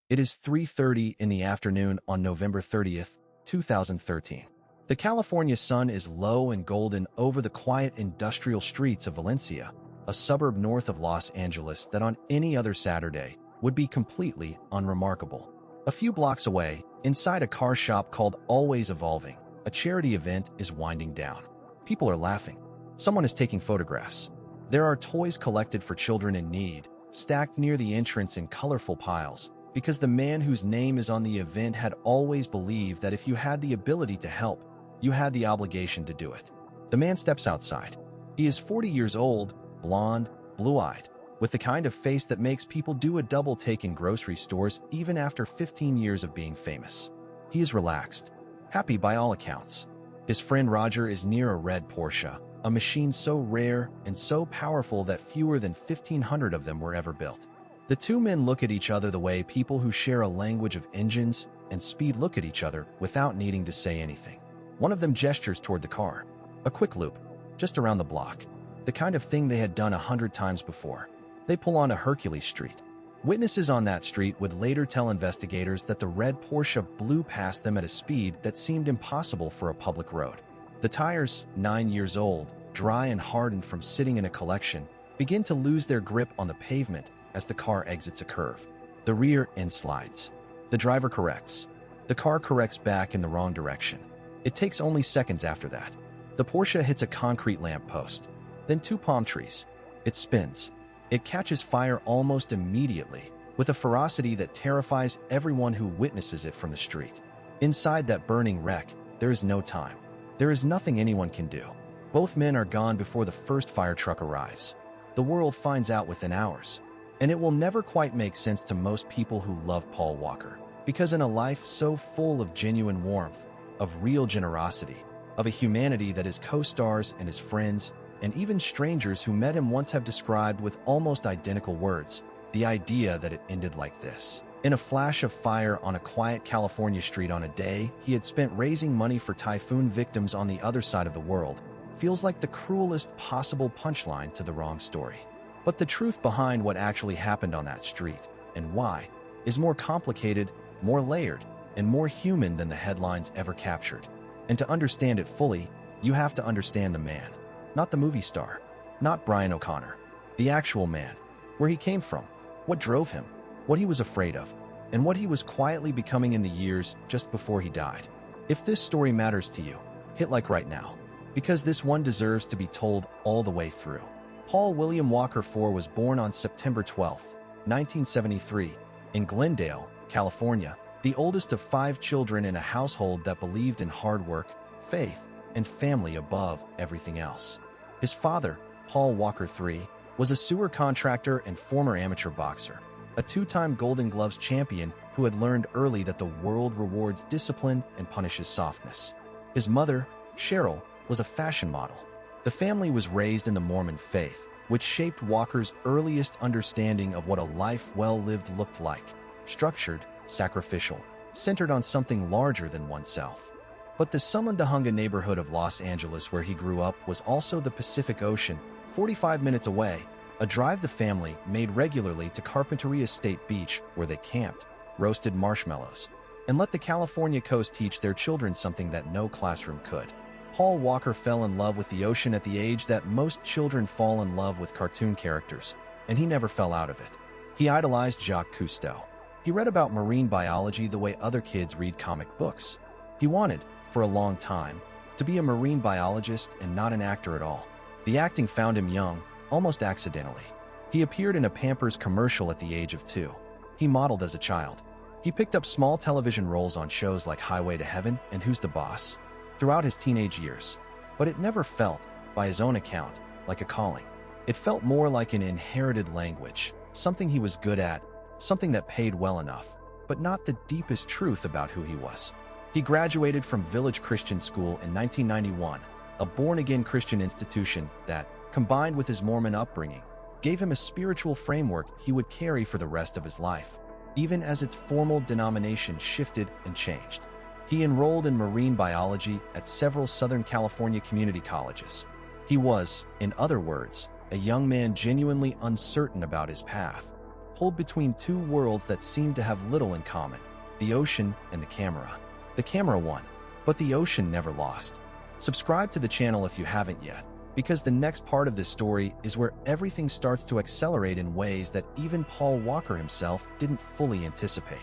It is 3:30 in the afternoon on November 30th, 2013. The California sun is low and golden over the quiet industrial streets of Valencia, a suburb north of Los Angeles that on any other Saturday would be completely unremarkable. A few blocks away, inside a car shop called Always Evolving, a charity event is winding down. People are laughing. Someone is taking photographs. There are toys collected for children in need, stacked near the entrance in colorful piles, because the man whose name is on the event had always believed that if you had the ability to help, you had the obligation to do it. The man steps outside. He is 40 years old, blonde, blue-eyed, with the kind of face that makes people do a double take in grocery stores even after 15 years of being famous. He is relaxed, happy by all accounts. His friend Roger is near a red Porsche, a machine so rare and so powerful that fewer than 1,500 of them were ever built. The two men look at each other the way people who share a language of engines and speed look at each other without needing to say anything. One of them gestures toward the car. A quick loop, just around the block. The kind of thing they had done 100 times before. They pull onto Hercules Street. Witnesses on that street would later tell investigators that the red Porsche blew past them at a speed that seemed impossible for a public road. The tires, 9 years old, dry and hardened from sitting in a collection, begin to lose their grip on the pavement as the car exits a curve. The rear end slides. The driver corrects. The car corrects back in the wrong direction. It takes only seconds after that. The Porsche hits a concrete lamppost, then two palm trees. It spins. It catches fire almost immediately, with a ferocity that terrifies everyone who witnesses it from the street. Inside that burning wreck, there is no time. There is nothing anyone can do. Both men are gone before the first fire truck arrives. The world finds out within hours. And it will never quite make sense to most people who love Paul Walker, because in a life so full of genuine warmth, of real generosity, of a humanity that his co-stars and his friends, and even strangers who met him once have described with almost identical words, the idea that it ended like this. In a flash of fire on a quiet California street on a day he had spent raising money for typhoon victims on the other side of the world, feels like the cruelest possible punchline to the wrong story. But the truth behind what actually happened on that street, and why, is more complicated, more layered, and more human than the headlines ever captured. And to understand it fully, you have to understand the man. Not the movie star, not Brian O'Connor. The actual man. Where he came from, what drove him, what he was afraid of, and what he was quietly becoming in the years just before he died. If this story matters to you, hit like right now, because this one deserves to be told all the way through. Paul William Walker IV was born on September 12, 1973, in Glendale, California, the oldest of 5 children in a household that believed in hard work, faith, and family above everything else. His father, Paul Walker III, was a sewer contractor and former amateur boxer, a 2-time Golden Gloves champion who had learned early that the world rewards discipline and punishes softness. His mother, Cheryl, was a fashion model. The family was raised in the Mormon faith, which shaped Walker's earliest understanding of what a life well lived looked like: structured, sacrificial, centered on something larger than oneself. But the Sumandahunga neighborhood of Los Angeles where he grew up was also the Pacific Ocean, 45 minutes away, a drive the family made regularly to Carpinteria State Beach where they camped, roasted marshmallows, and let the California coast teach their children something that no classroom could. Paul Walker fell in love with the ocean at the age that most children fall in love with cartoon characters, and he never fell out of it. He idolized Jacques Cousteau. He read about marine biology the way other kids read comic books. He wanted, for a long time, to be a marine biologist and not an actor at all. The acting found him young, almost accidentally. He appeared in a Pampers commercial at the age of 2. He modeled as a child. He picked up small television roles on shows like Highway to Heaven and Who's the Boss throughout his teenage years, but it never felt, by his own account, like a calling. It felt more like an inherited language, something he was good at, something that paid well enough, but not the deepest truth about who he was. He graduated from Village Christian School in 1991, a born-again Christian institution that, combined with his Mormon upbringing, gave him a spiritual framework he would carry for the rest of his life, even as its formal denomination shifted and changed. He enrolled in marine biology at several Southern California community colleges. He was, in other words, a young man genuinely uncertain about his path. pulled between two worlds that seemed to have little in common, the ocean and the camera. The camera won, but the ocean never lost. Subscribe to the channel if you haven't yet, because the next part of this story is where everything starts to accelerate in ways that even Paul Walker himself didn't fully anticipate.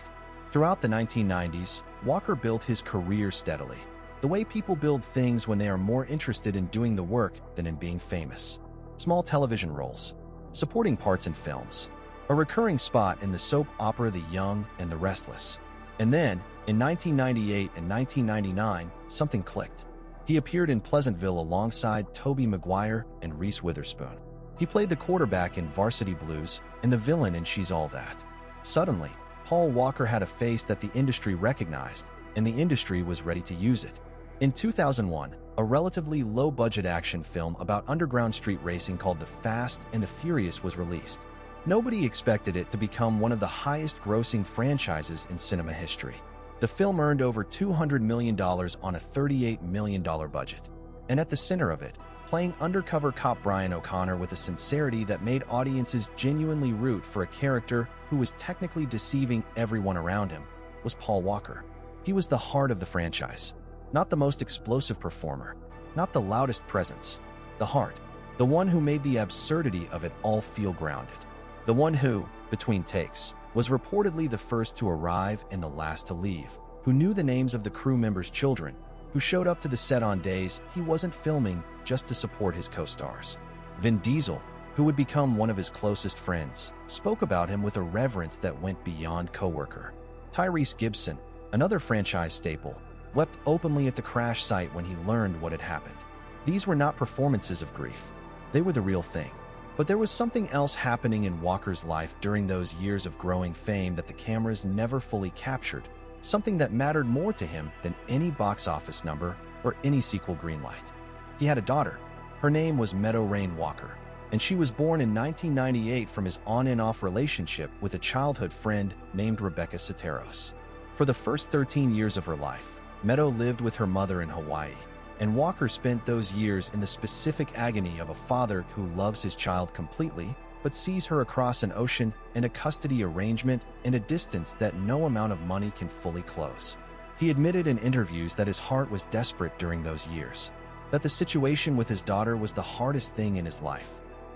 Throughout the 1990s, Walker built his career steadily, the way people build things when they are more interested in doing the work than in being famous. Small television roles, supporting parts in films, a recurring spot in the soap opera The Young and the Restless. And then, in 1998 and 1999, something clicked. He appeared in Pleasantville alongside Tobey Maguire and Reese Witherspoon. He played the quarterback in Varsity Blues and the villain in She's All That. Suddenly, Paul Walker had a face that the industry recognized, and the industry was ready to use it. In 2001, a relatively low-budget action film about underground street racing called The Fast and the Furious was released. Nobody expected it to become one of the highest-grossing franchises in cinema history. The film earned over $200 million on a $38 million budget. And at the center of it, playing undercover cop Brian O'Connor with a sincerity that made audiences genuinely root for a character who was technically deceiving everyone around him, was Paul Walker. He was the heart of the franchise. Not the most explosive performer, not the loudest presence. The heart. The one who made the absurdity of it all feel grounded. The one who, between takes, was reportedly the first to arrive and the last to leave, who knew the names of the crew members' children, who showed up to the set on days he wasn't filming just to support his co-stars. Vin Diesel, who would become one of his closest friends, spoke about him with a reverence that went beyond coworker. Tyrese Gibson, another franchise staple, wept openly at the crash site when he learned what had happened. These were not performances of grief. They were the real thing. But there was something else happening in Walker's life during those years of growing fame that the cameras never fully captured, something that mattered more to him than any box office number or any sequel greenlight. He had a daughter. Her name was Meadow Rain Walker, and she was born in 1998 from his on-and-off relationship with a childhood friend named Rebecca Soteros. For the first 13 years of her life, Meadow lived with her mother in Hawaii, and Walker spent those years in the specific agony of a father who loves his child completely, but sees her across an ocean in a custody arrangement in a distance that no amount of money can fully close. He admitted in interviews that his heart was desperate during those years, that the situation with his daughter was the hardest thing in his life,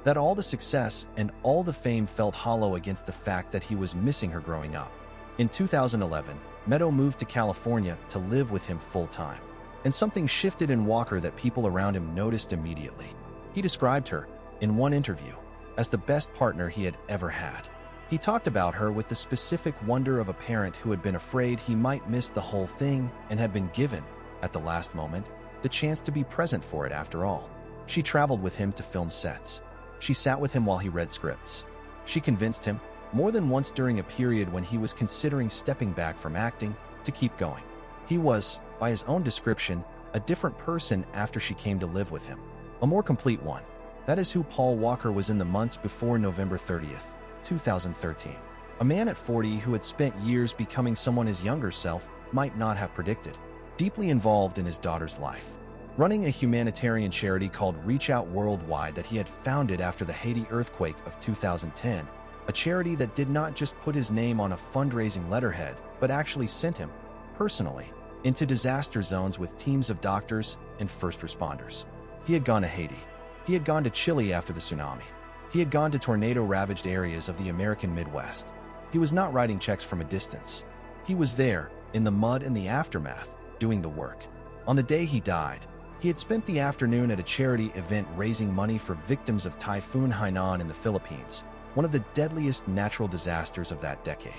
that all the success and all the fame felt hollow against the fact that he was missing her growing up. In 2011, Meadow moved to California to live with him full-time. And something shifted in Walker that people around him noticed immediately. He described her, in one interview, as the best partner he had ever had. He talked about her with the specific wonder of a parent who had been afraid he might miss the whole thing and had been given, at the last moment, the chance to be present for it after all. She traveled with him to film sets. She sat with him while he read scripts. She convinced him, more than once during a period when he was considering stepping back from acting, to keep going. He was, by his own description, a different person after she came to live with him. A more complete one. That is who Paul Walker was in the months before November 30th, 2013. A man at 40 who had spent years becoming someone his younger self might not have predicted. Deeply involved in his daughter's life. Running a humanitarian charity called Reach Out Worldwide that he had founded after the Haiti earthquake of 2010. A charity that did not just put his name on a fundraising letterhead, but actually sent him, personally, into disaster zones with teams of doctors and first responders. He had gone to Haiti. He had gone to Chile after the tsunami. He had gone to tornado-ravaged areas of the American Midwest. He was not writing checks from a distance. He was there, in the mud and the aftermath, doing the work. On the day he died, he had spent the afternoon at a charity event raising money for victims of Typhoon Hainan in the Philippines, one of the deadliest natural disasters of that decade.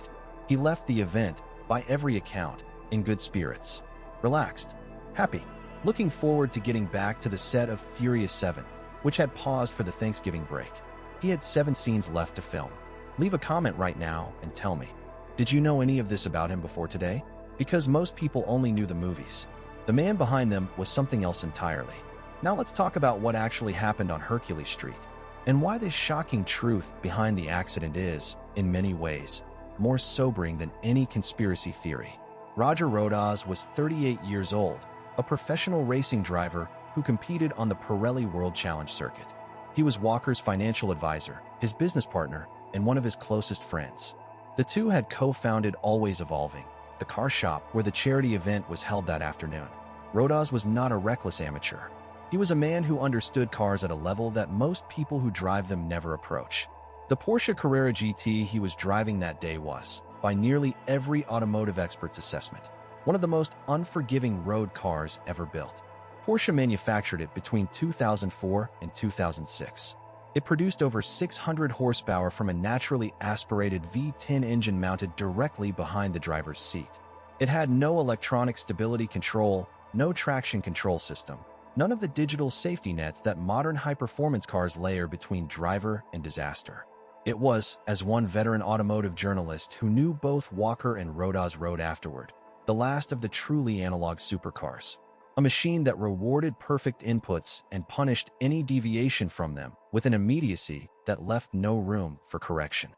He left the event, by every account, in good spirits, relaxed, happy, looking forward to getting back to the set of Furious 7, which had paused for the Thanksgiving break. He had 7 scenes left to film. Leave a comment right now and tell me, did you know any of this about him before today? Because most people only knew the movies. The man behind them was something else entirely. Now let's talk about what actually happened on Hercules Street, and why this shocking truth behind the accident is, in many ways, more sobering than any conspiracy theory. Roger Rodas was 38 years old, a professional racing driver who competed on the Pirelli World Challenge circuit. He was Walker's financial advisor, his business partner, and one of his closest friends. The two had co-founded Always Evolving, the car shop where the charity event was held that afternoon. Rodas was not a reckless amateur. He was a man who understood cars at a level that most people who drive them never approach. The Porsche Carrera GT he was driving that day was, by nearly every automotive expert's assessment, one of the most unforgiving road cars ever built. Porsche manufactured it between 2004 and 2006. It produced over 600 horsepower from a naturally aspirated V10 engine mounted directly behind the driver's seat. It had no electronic stability control, no traction control system, none of the digital safety nets that modern high-performance cars layer between driver and disaster. It was, as one veteran automotive journalist who knew both Walker and Rodas wrote afterward, the last of the truly analog supercars. A machine that rewarded perfect inputs and punished any deviation from them with an immediacy that left no room for correction.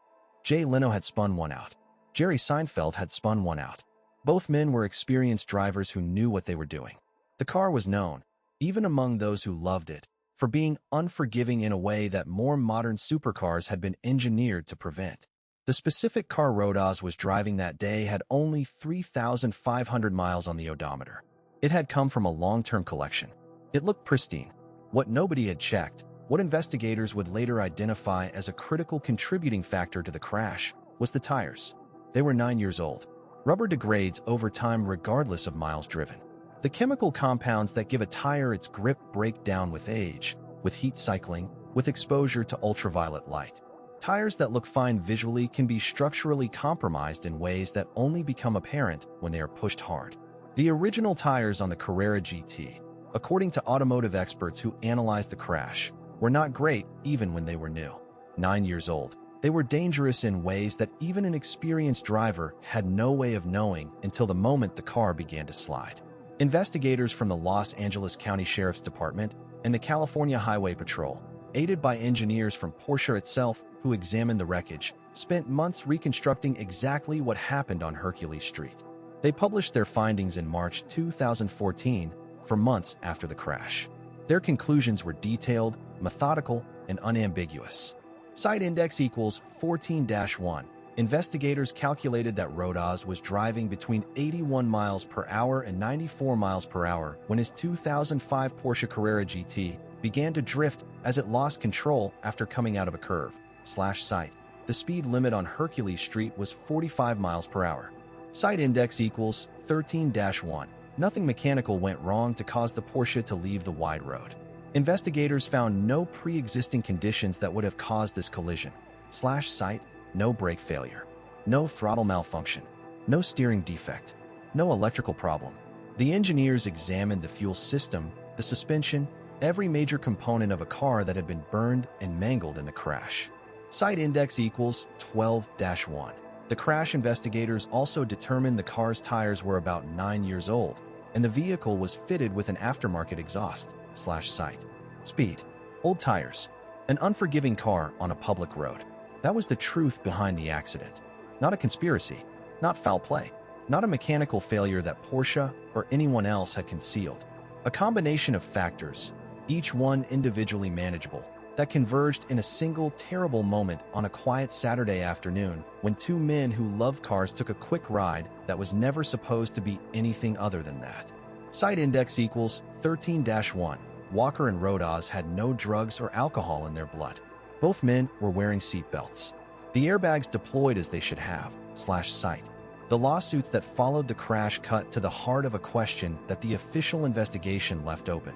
Jay Leno had spun one out. Jerry Seinfeld had spun one out. Both men were experienced drivers who knew what they were doing. The car was known, even among those who loved it, for being unforgiving in a way that more modern supercars had been engineered to prevent. The specific car Rodas was driving that day had only 3,500 miles on the odometer. It had come from a long-term collection. It looked pristine. What nobody had checked, what investigators would later identify as a critical contributing factor to the crash, was the tires. They were 9 years old. Rubber degrades over time regardless of miles driven. The chemical compounds that give a tire its grip break down with age, with heat cycling, with exposure to ultraviolet light. Tires that look fine visually can be structurally compromised in ways that only become apparent when they are pushed hard. The original tires on the Carrera GT, according to automotive experts who analyzed the crash, were not great even when they were new. 9 years old, they were dangerous in ways that even an experienced driver had no way of knowing until the moment the car began to slide. Investigators from the Los Angeles County Sheriff's Department and the California Highway Patrol, aided by engineers from Porsche itself who examined the wreckage, spent months reconstructing exactly what happened on Hercules Street. They published their findings in March 2014, for months after the crash. Their conclusions were detailed, methodical, and unambiguous. Site index equals 14-1. Investigators calculated that Rodas was driving between 81 miles per hour and 94 miles per hour when his 2005 Porsche Carrera GT began to drift as it lost control after coming out of a curve. Site. The speed limit on Hercules Street was 45 miles per hour. Site index equals 13-1. Nothing mechanical went wrong to cause the Porsche to leave the wide road. Investigators found no pre-existing conditions that would have caused this collision. Site. No brake failure. No throttle malfunction. No steering defect. No electrical problem. The engineers examined the fuel system, the suspension, every major component of a car that had been burned and mangled in the crash. Site index equals 12-1. The crash investigators also determined the car's tires were about 9 years old, and the vehicle was fitted with an aftermarket exhaust. Site. Speed. Old tires. An unforgiving car on a public road. That was the truth behind the accident. Not a conspiracy. Not foul play. Not a mechanical failure that Porsche or anyone else had concealed. A combination of factors, each one individually manageable, that converged in a single terrible moment on a quiet Saturday afternoon when two men who loved cars took a quick ride that was never supposed to be anything other than that. Site index equals 13-1. Walker and Rodas had no drugs or alcohol in their blood. Both men were wearing seat belts. The airbags deployed as they should have. Site. The lawsuits that followed the crash cut to the heart of a question that the official investigation left open.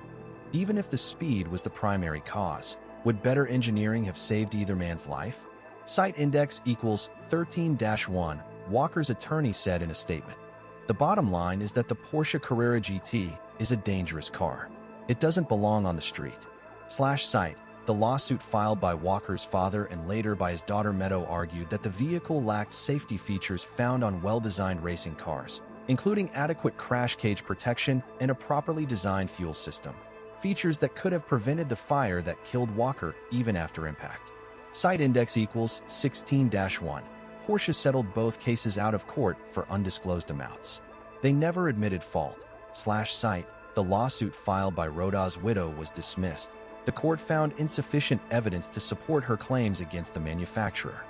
Even if the speed was the primary cause, would better engineering have saved either man's life? Site index equals 13-1, Walker's attorney said in a statement. The bottom line is that the Porsche Carrera GT is a dangerous car. It doesn't belong on the street. Site. The lawsuit filed by Walker's father and later by his daughter Meadow argued that the vehicle lacked safety features found on well-designed racing cars, including adequate crash cage protection and a properly designed fuel system, features that could have prevented the fire that killed Walker even after impact. Site index equals 16-1. Porsche settled both cases out of court for undisclosed amounts. They never admitted fault. Site. The lawsuit filed by Rodas' widow was dismissed. The court found insufficient evidence to support her claims against the manufacturer.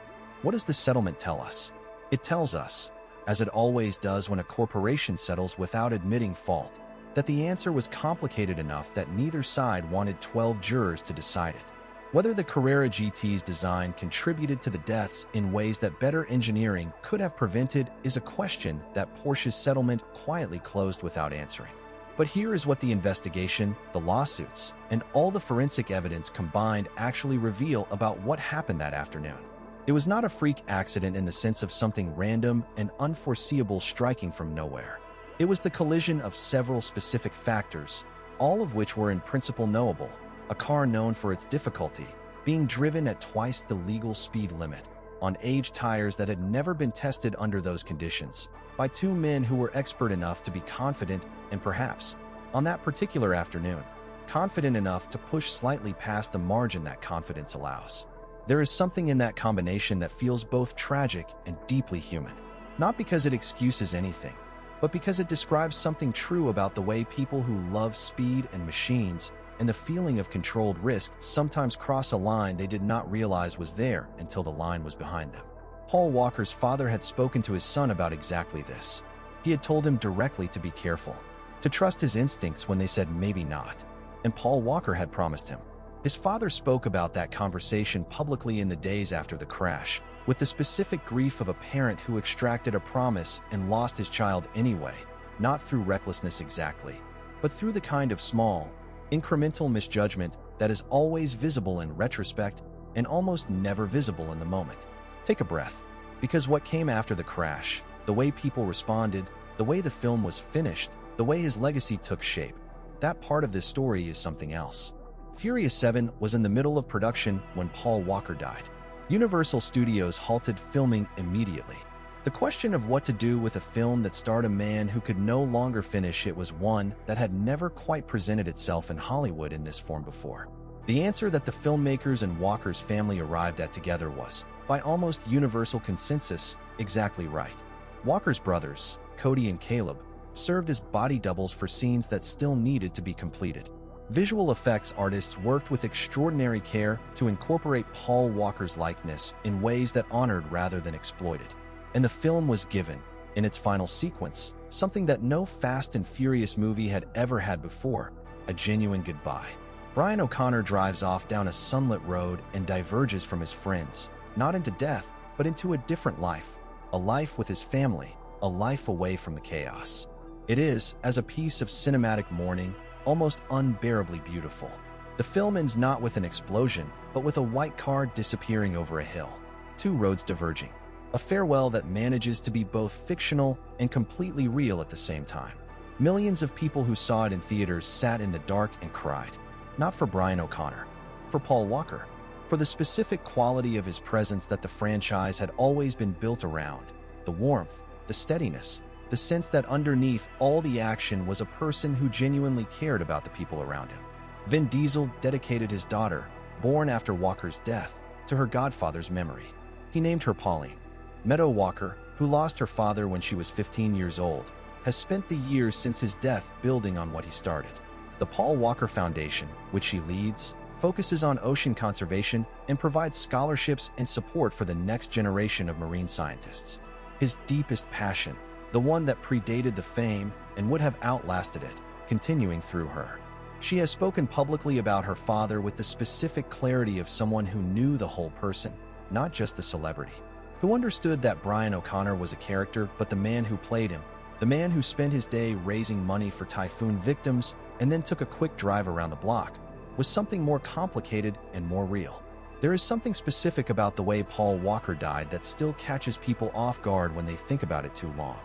What does the settlement tell us? It tells us, as it always does when a corporation settles without admitting fault, that the answer was complicated enough that neither side wanted 12 jurors to decide it. Whether the Carrera GT's design contributed to the deaths in ways that better engineering could have prevented is a question that Porsche's settlement quietly closed without answering. But here is what the investigation, the lawsuits, and all the forensic evidence combined actually reveal about what happened that afternoon. It was not a freak accident in the sense of something random and unforeseeable striking from nowhere. It was the collision of several specific factors, all of which were in principle knowable. A car known for its difficulty, being driven at twice the legal speed limit, on aged tires that had never been tested under those conditions, by two men who were expert enough to be confident and perhaps, on that particular afternoon, confident enough to push slightly past the margin that confidence allows. There is something in that combination that feels both tragic and deeply human. Not because it excuses anything, but because it describes something true about the way people who love speed and machines and the feeling of controlled risk sometimes cross a line they did not realize was there until the line was behind them. Paul Walker's father had spoken to his son about exactly this. He had told him directly to be careful, to trust his instincts when they said maybe not, and Paul Walker had promised him. His father spoke about that conversation publicly in the days after the crash, with the specific grief of a parent who extracted a promise and lost his child anyway, not through recklessness exactly, but through the kind of small, incremental misjudgment that is always visible in retrospect and almost never visible in the moment. Take a breath, because what came after the crash, the way people responded, the way the film was finished, the way his legacy took shape, that part of this story is something else. Furious 7 was in the middle of production when Paul Walker died. Universal Studios halted filming immediately. The question of what to do with a film that starred a man who could no longer finish it was one that had never quite presented itself in Hollywood in this form before. The answer that the filmmakers and Walker's family arrived at together was, by almost universal consensus, exactly right. Walker's brothers, Cody and Caleb, served as body doubles for scenes that still needed to be completed. Visual effects artists worked with extraordinary care to incorporate Paul Walker's likeness in ways that honored rather than exploited. And the film was given, in its final sequence, something that no Fast and Furious movie had ever had before, a genuine goodbye. Brian O'Connor drives off down a sunlit road and diverges from his friends, not into death, but into a different life, a life with his family, a life away from the chaos. It is, as a piece of cinematic mourning, almost unbearably beautiful. The film ends not with an explosion, but with a white car disappearing over a hill, two roads diverging. A farewell that manages to be both fictional and completely real at the same time. Millions of people who saw it in theaters sat in the dark and cried. Not for Brian O'Connor, for Paul Walker, for the specific quality of his presence that the franchise had always been built around, the warmth, the steadiness, the sense that underneath all the action was a person who genuinely cared about the people around him. Vin Diesel dedicated his daughter, born after Walker's death, to her godfather's memory. He named her Pauline. Meadow Walker, who lost her father when she was 15 years old, has spent the years since his death building on what he started. The Paul Walker Foundation, which she leads, focuses on ocean conservation and provides scholarships and support for the next generation of marine scientists. His deepest passion, the one that predated the fame and would have outlasted it, continuing through her. She has spoken publicly about her father with the specific clarity of someone who knew the whole person, not just the celebrity. Who understood that Brian O'Connor was a character, but the man who played him, the man who spent his day raising money for typhoon victims and then took a quick drive around the block, was something more complicated and more real. There is something specific about the way Paul Walker died that still catches people off guard when they think about it too long.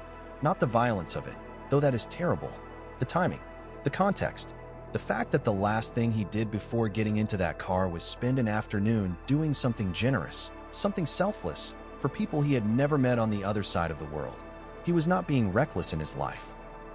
Not the violence of it, though that is terrible. The timing, the context, the fact that the last thing he did before getting into that car was spend an afternoon doing something generous, something selfless, for people he had never met on the other side of the world. He was not being reckless in his life.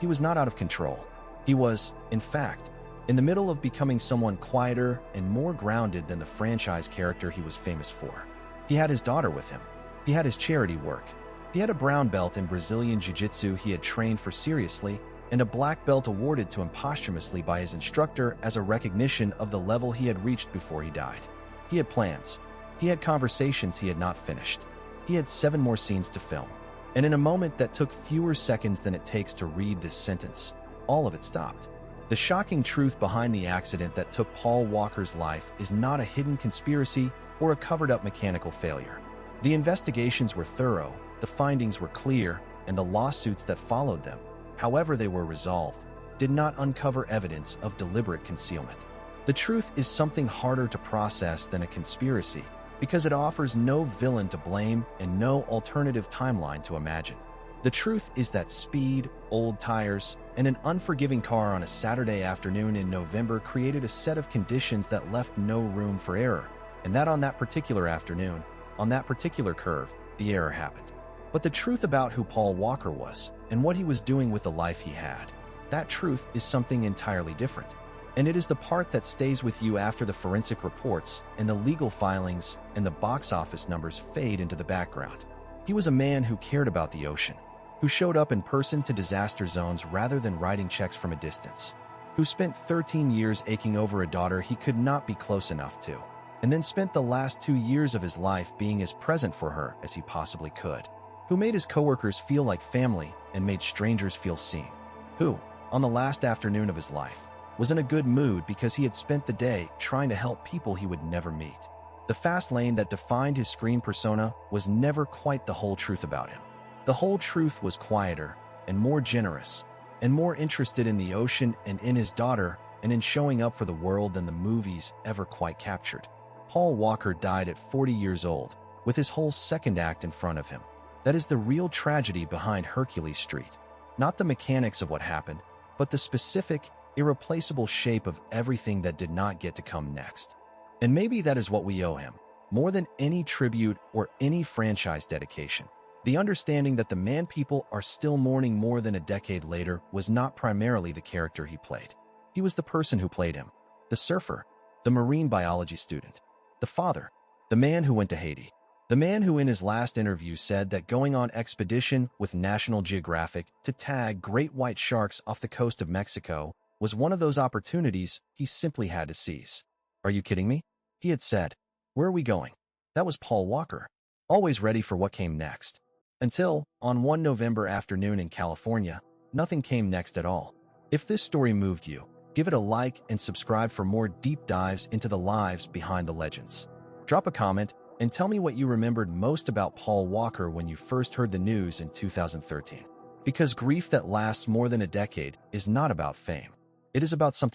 He was not out of control. He was, in fact, in the middle of becoming someone quieter and more grounded than the franchise character he was famous for. He had his daughter with him. He had his charity work. He had a brown belt in Brazilian Jiu-Jitsu he had trained for seriously, and a black belt awarded to him posthumously by his instructor as a recognition of the level he had reached before he died. He had plans. He had conversations he had not finished. He had 7 more scenes to film. And in a moment that took fewer seconds than it takes to read this sentence, all of it stopped. The shocking truth behind the accident that took Paul Walker's life is not a hidden conspiracy or a covered-up mechanical failure. The investigations were thorough, the findings were clear, and the lawsuits that followed them, however they were resolved, did not uncover evidence of deliberate concealment. The truth is something harder to process than a conspiracy because it offers no villain to blame and no alternative timeline to imagine. The truth is that speed, old tires, and an unforgiving car on a Saturday afternoon in November created a set of conditions that left no room for error, and that on that particular afternoon, on that particular curve, the error happened. But the truth about who Paul Walker was and what he was doing with the life he had, that truth is something entirely different. And it is the part that stays with you after the forensic reports and the legal filings and the box office numbers fade into the background. He was a man who cared about the ocean, who showed up in person to disaster zones rather than writing checks from a distance, who spent 13 years aching over a daughter he could not be close enough to, and then spent the last 2 years of his life being as present for her as he possibly could, who made his coworkers feel like family and made strangers feel seen, who, on the last afternoon of his life, was in a good mood because he had spent the day trying to help people he would never meet. The fast lane that defined his screen persona was never quite the whole truth about him. The whole truth was quieter and more generous and more interested in the ocean and in his daughter and in showing up for the world than the movies ever quite captured. Paul Walker died at 40 years old, with his whole second act in front of him. That is the real tragedy behind Hercules Street. Not the mechanics of what happened, but the specific, irreplaceable shape of everything that did not get to come next. And maybe that is what we owe him, more than any tribute or any franchise dedication. The understanding that the man people are still mourning more than a decade later was not primarily the character he played. He was the person who played him, the surfer, the marine biology student, the father, the man who went to Haiti, the man who in his last interview said that going on expedition with National Geographic to tag great white sharks off the coast of Mexico was one of those opportunities he simply had to seize. "Are you kidding me?" he had said. "Where are we going?" That was Paul Walker, always ready for what came next. Until, on one November afternoon in California, nothing came next at all. If this story moved you, give it a like and subscribe for more deep dives into the lives behind the legends. Drop a comment and tell me what you remembered most about Paul Walker when you first heard the news in 2013. Because grief that lasts more than a decade is not about fame. It is about something